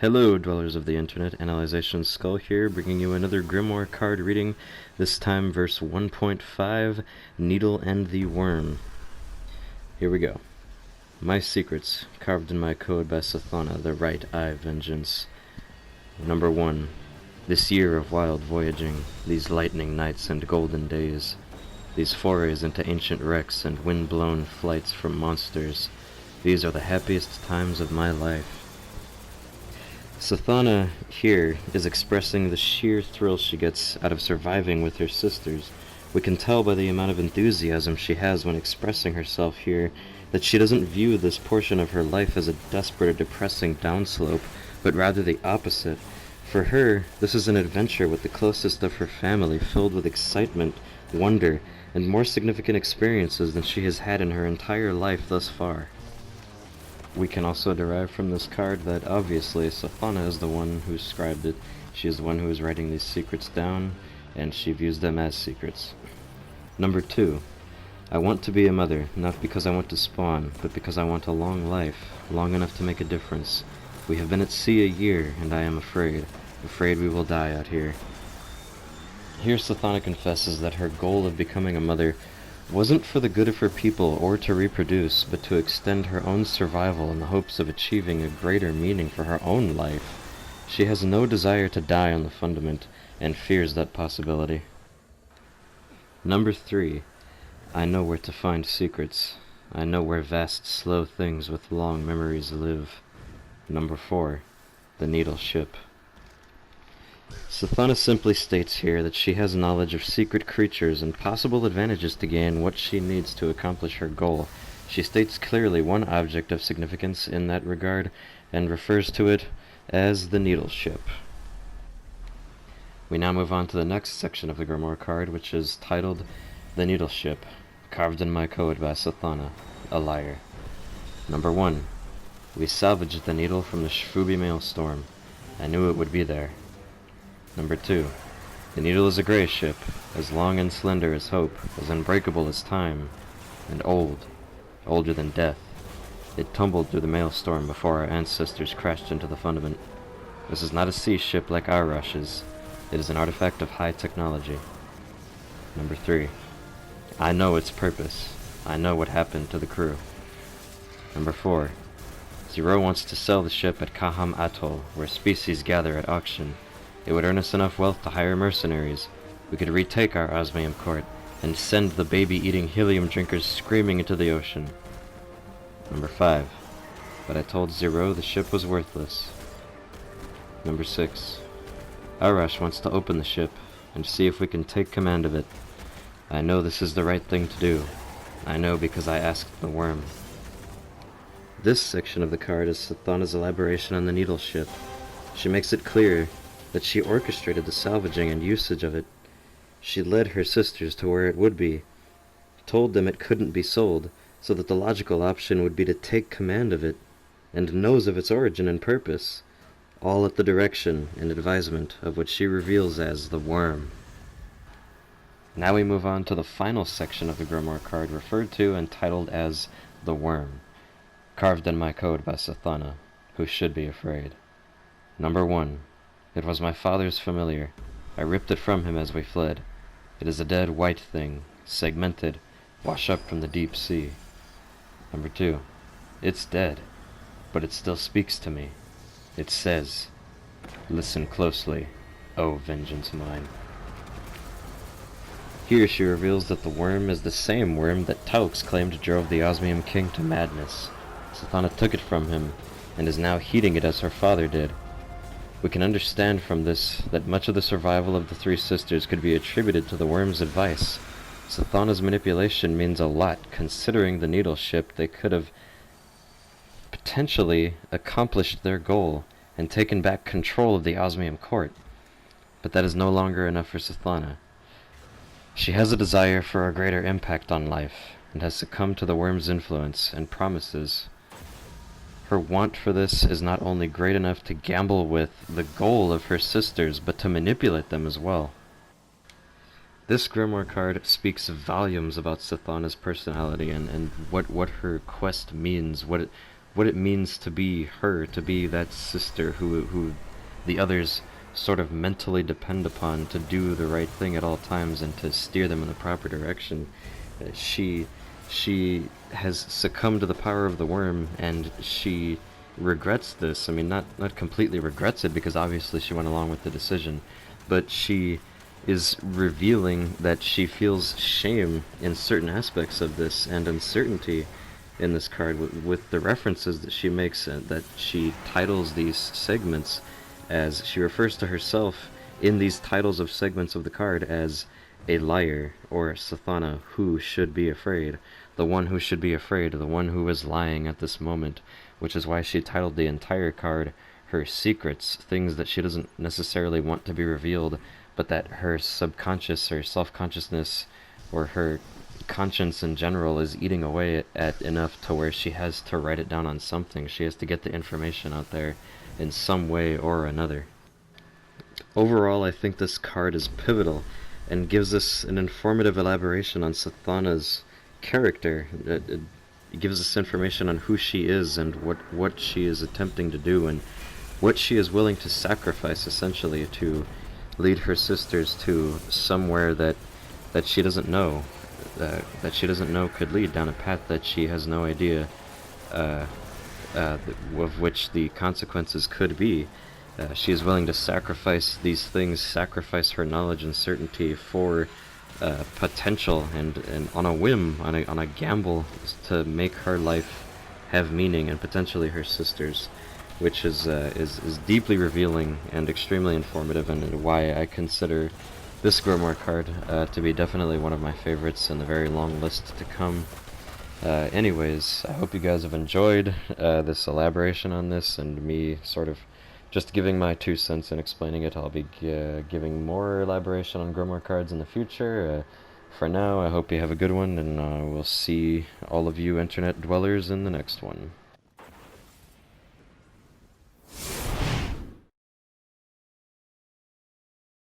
Hello, dwellers of the internet. Analyzation Skull here, bringing you another Grimoire card reading, this time verse 1.5, Needle and the Worm. Here we go. My secrets, carved in my code by Sathana, the right eye vengeance. Number 1. This year of wild voyaging, these lightning nights and golden days, these forays into ancient wrecks and wind-blown flights from monsters, these are the happiest times of my life. Sathana here is expressing the sheer thrill she gets out of surviving with her sisters. We can tell by the amount of enthusiasm she has when expressing herself here that she doesn't view this portion of her life as a desperate or depressing downslope, but rather the opposite. For her, this is an adventure with the closest of her family, filled with excitement, wonder, and more significant experiences than she has had in her entire life thus far. We can also derive from this card that obviously Sathana is the one who scribed it. She is the one who is writing these secrets down, and she views them as secrets. Number 2. I want to be a mother, not because I want to spawn, but because I want a long life, long enough to make a difference. We have been at sea a year, and I am afraid we will die out here. Here Sathana confesses that her goal of becoming a mother wasn't for the good of her people or to reproduce, but to extend her own survival in the hopes of achieving a greater meaning for her own life. She has no desire to die on the fundament, and fears that possibility. Number 3. I know where to find secrets. I know where vast, slow things with long memories live. Number 4. The Needle Ship. Sathana simply states here that she has knowledge of secret creatures and possible advantages to gain what she needs to accomplish her goal. She states clearly one object of significance in that regard, and refers to it as the Needle Ship. We now move on to the next section of the Grimoire card, which is titled The Needle Ship, carved in my code by Sathana, a liar. Number 1. We salvaged the needle from the Shfubi maelstrom. I knew it would be there. Number 2. The needle is a gray ship, as long and slender as hope, as unbreakable as time, and old, older than death. It tumbled through the maelstrom before our ancestors crashed into the fundament. This is not a sea ship like our rushes. It is an artifact of high technology. Number 3. I know its purpose. I know what happened to the crew. Number 4. Zero wants to sell the ship at Kaham Atoll, where species gather at auction. It would earn us enough wealth to hire mercenaries. We could retake our osmium court and send the baby-eating helium drinkers screaming into the ocean. Number 5. But I told Zero the ship was worthless. Number 6. Arash wants to open the ship and see if we can take command of it. I know this is the right thing to do. I know because I asked the worm. This section of the card is Sathana's elaboration on the Needle Ship. She makes it clear that she orchestrated the salvaging and usage of it. She led her sisters to where it would be, told them it couldn't be sold, so that the logical option would be to take command of it, and knows of its origin and purpose, all at the direction and advisement of what she reveals as the Worm. Now we move on to the final section of the Grimoire card, referred to and titled as the Worm, carved in my code by Sathana, who should be afraid. Number 1. It was my father's familiar. I ripped it from him as we fled. It is a dead white thing, segmented, washed up from the deep sea. Number 2. It's dead, but it still speaks to me. It says, listen closely, O vengeance mine. Here she reveals that the worm is the same worm that Taux claimed drove the Osmium King to madness. Sathana took it from him, and is now heating it as her father did. We can understand from this that much of the survival of the three sisters could be attributed to the worm's advice. Sathana's manipulation means a lot, considering the Needle Ship. They could have potentially accomplished their goal and taken back control of the Osmium Court. But that is no longer enough for Sathana. She has a desire for a greater impact on life, and has succumbed to the worm's influence and promises. Her want for this is not only great enough to gamble with the goal of her sisters, but to manipulate them as well. This Grimoire card speaks volumes about Sathana's personality and what her quest means, what it means to be her, to be that sister who the others sort of mentally depend upon to do the right thing at all times and to steer them in the proper direction. She has succumbed to the power of the worm, and she regrets this. I mean, not completely regrets it, because obviously she went along with the decision, but she is revealing that she feels shame in certain aspects of this, and uncertainty in this card with the references that she makes, that she titles these segments as, she refers to herself in these titles of segments of the card as a liar, or Sathana who should be afraid, the one who should be afraid, the one who is lying at this moment, which is why she titled the entire card her secrets, things that she doesn't necessarily want to be revealed, but that her subconscious, or self-consciousness, or her conscience in general is eating away at enough to where she has to write it down on something. She has to get the information out there in some way or another. Overall, I think this card is pivotal and gives us an informative elaboration on Sathana's character. It gives us information on who she is and what she is attempting to do, and what she is willing to sacrifice, essentially, to lead her sisters to somewhere that she doesn't know, that she doesn't know could lead down a path that she has no idea of which the consequences could be. She is willing to sacrifice these things, sacrifice her knowledge and certainty for potential, and on a whim, on a gamble, to make her life have meaning, and potentially her sisters, which is deeply revealing and extremely informative, and why I consider this Grimoire card to be definitely one of my favorites in the very long list to come. Anyways, I hope you guys have enjoyed this elaboration on this, and me sort of just giving my 2 cents and explaining it. I'll be giving more elaboration on Grimoire cards in the future. For now, I hope you have a good one, and we'll see all of you internet dwellers in the next one.